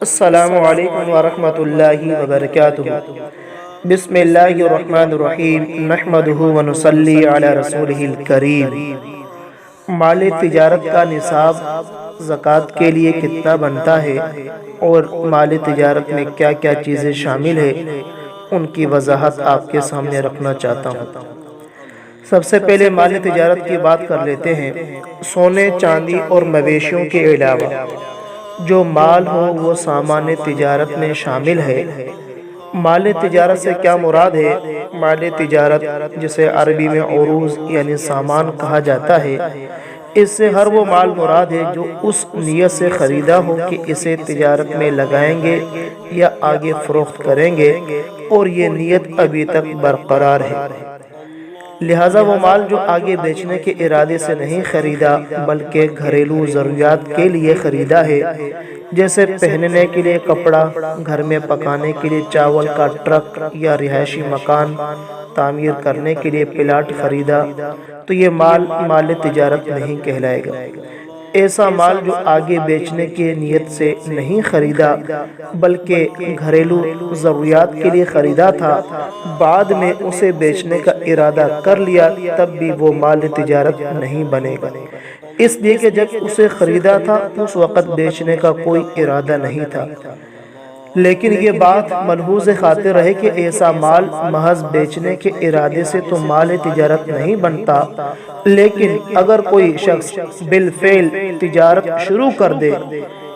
السلام علیکم ورحمۃ اللہ وبرکاتہ۔ بسم اللہ الرحمن الرحیم، نحمدہ ونصلی علی رسولہ الکریم۔ مال تجارت کا نصاب زکوٰۃ کے لیے کتنا بنتا ہے اور مال تجارت میں کیا کیا چیزیں شامل ہیں، ان کی وضاحت آپ کے سامنے رکھنا چاہتا ہوں۔ سب سے پہلے مال تجارت کی بات کر لیتے ہیں۔ سونے، چاندی اور مویشیوں کے علاوہ جو مال ہو وہ سامان تجارت میں شامل ہے۔ مال تجارت سے کیا مراد ہے؟ مال تجارت، جسے عربی میں عروض یعنی سامان کہا جاتا ہے، اس سے ہر وہ مال مراد ہے جو اس نیت سے خریدا ہو کہ اسے تجارت میں لگائیں گے یا آگے فروخت کریں گے، اور یہ نیت ابھی تک برقرار ہے۔ لہٰذا وہ مال جو آگے بیچنے کے ارادے سے نہیں خریدا بلکہ گھریلو ضروریات کے لیے خریدا ہے، جیسے پہننے کے لیے کپڑا، گھر میں پکانے کے لیے چاول کا ٹرک یا رہائشی مکان تعمیر کرنے کے لیے پلاٹ خریدا، تو یہ مال تجارت نہیں کہلائے گا۔ ایسا مال جو آگے بیچنے کی نیت سے نہیں خریدا بلکہ گھریلو ضروریات کے لیے خریدا تھا، بعد میں اسے بیچنے کا ارادہ کر لیا، تب بھی وہ مال تجارت نہیں بنے گا، اس لیے کہ جب اسے خریدا تھا اس وقت بیچنے کا کوئی ارادہ نہیں تھا۔ لیکن یہ بات ملحوظ خاطر رہے کہ ایسا مال محض بیچنے کے ارادے سے تو مال تجارت نہیں بنتا، لیکن اگر کوئی شخص بالفعل تجارت شروع کر دے،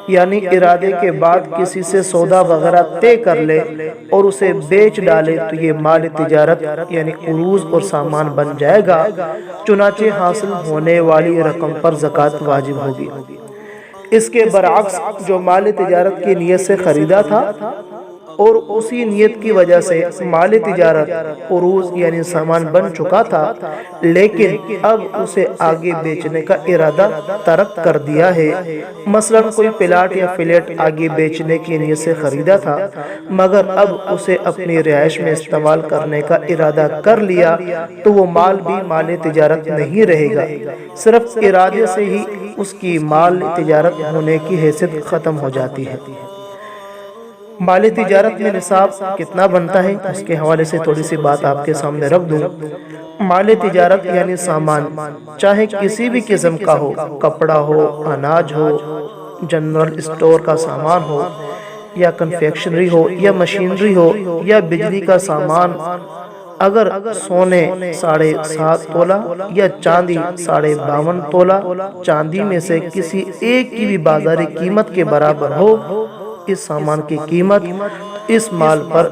یعنی ارادے کے بعد کسی سے سودا وغیرہ طے کر لے اور اسے بیچ ڈالے، تو یہ مال تجارت یعنی عروض اور سامان بن جائے گا، چنانچہ حاصل ہونے والی رقم پر زکوٰۃ واجب ہوگی۔ اس کے برعکس جو مال تجارت کی نیت سے خریدا تھا اور اسی نیت کی وجہ سے مال تجارت عروض یعنی سامان بن چکا تھا، لیکن اب اسے آگے بیچنے کا ارادہ ترک کر دیا ہے، مثلا کوئی پلاٹ یا فلیٹ آگے بیچنے کی نیت سے خریدا تھا مگر اب اسے اپنی رہائش میں استعمال کرنے کا ارادہ کر لیا، تو وہ مال بھی مال تجارت نہیں رہے گا، صرف ارادے سے ہی اس کی مال تجارت ہونے کی حیثیت ختم ہو جاتی ہے۔ مال تجارت میں نصاب کتنا بنتا ہے، اس کے حوالے سے تھوڑی سی بات آپ کے سامنے رکھ دوں۔ مال تجارت یعنی سامان، چاہے کسی بھی قسم کا ہو، کپڑا ہو، اناج ہو، جنرل اسٹور کا سامان ہو، یا کنفیکشنری ہو، یا مشینری ہو، یا بجلی کا سامان، اگر سونے 7.5 تولہ یا چاندی 52.5 تولہ چاندی میں سے کسی ایک کی بھی بازاری قیمت کے برابر ہو، اس سامان کی قیمت، اس مال پر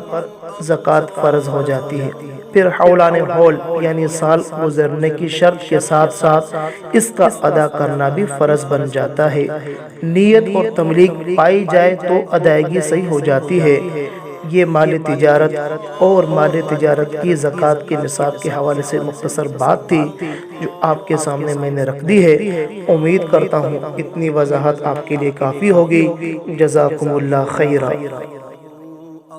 زکوٰۃ فرض ہو جاتی ہے۔ پھر حولان حول یعنی سال گزرنے کی شرط کے ساتھ ساتھ اس کا ادا کرنا بھی فرض بن جاتا ہے۔ نیت اور تملیک پائی جائے تو ادائیگی صحیح ہو جاتی ہے۔ یہ مال تجارت اور مال تجارت کی زکوٰۃ کے نصاب کے حوالے سے مختصر بات تھی جو آپ کے سامنے میں نے رکھ دی ہے۔ امید کرتا ہوں اتنی وضاحت آپ کے لیے کافی ہوگی۔ جزاکم اللہ خیرا۔